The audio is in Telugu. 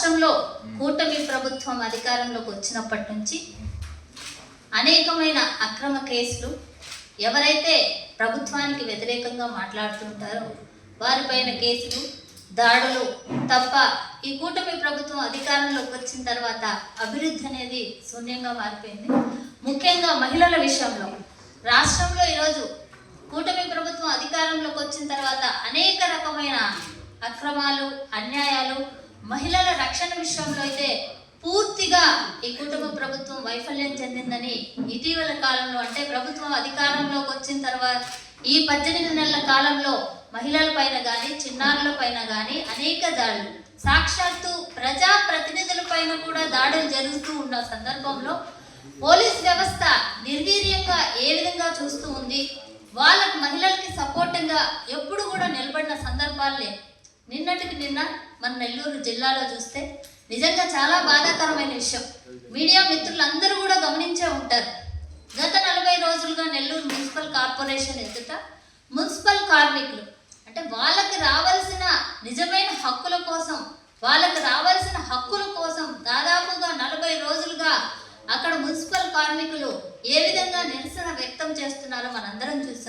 రాష్ట్రంలో కూటమి ప్రభుత్వం అధికారంలోకి వచ్చినప్పటి నుంచి అనేకమైన అక్రమ కేసులు, ఎవరైతే ప్రభుత్వానికి వ్యతిరేకంగా మాట్లాడుతుంటారో వారిపైన కేసులు, దాడులు తప్ప ఈ కూటమి ప్రభుత్వం అధికారంలోకి వచ్చిన తర్వాత అభివృద్ధి అనేది శూన్యంగా మారిపోయింది. ముఖ్యంగా మహిళల విషయంలో రాష్ట్రంలో ఈరోజు కూటమి ప్రభుత్వం అధికారంలోకి వచ్చిన తర్వాత అనేక రకమైన అక్రమాలు, అన్యాయాలు, మహిళల రక్షణ విషయంలో అయితే పూర్తిగా ఈ కుటుంబ ప్రభుత్వం వైఫల్యం చెందిందని ఇటీవల కాలంలో, అంటే ప్రభుత్వం అధికారంలోకి వచ్చిన తర్వాత ఈ 18 నెలల కాలంలో మహిళల పైన కానీ, చిన్నారుల పైన కానీ అనేక దాడులు, సాక్షాత్తు ప్రజా ప్రతినిధుల పైన కూడా దాడులు జరుగుతూ ఉన్న సందర్భంలో పోలీస్ వ్యవస్థ నిర్వీర్యంగా ఏ విధంగా చూస్తూ ఉంది, వాళ్ళకి మహిళలకి సపోర్టింగ్గా ఎప్పుడు కూడా నిలబడిన సందర్భాలు లేవు. నిన్నటికి నిన్న మన నెల్లూరు జిల్లాలో చూస్తే నిజంగా చాలా బాధాకరమైన విషయం. మీడియా మిత్రులందరూ కూడా గమనించే ఉంటారు. గత 40 రోజులుగా నెల్లూరు మున్సిపల్ కార్పొరేషన్ ఎదుట మున్సిపల్ కార్మికులు, అంటే వాళ్ళకి రావాల్సిన నిజమైన హక్కుల కోసం, వాళ్ళకి రావాల్సిన హక్కుల కోసం దాదాపుగా 40 రోజులుగా అక్కడ మున్సిపల్ కార్మికులు ఏ విధంగా నిరసన వ్యక్తం చేస్తున్నారో మనందరం చూసాం.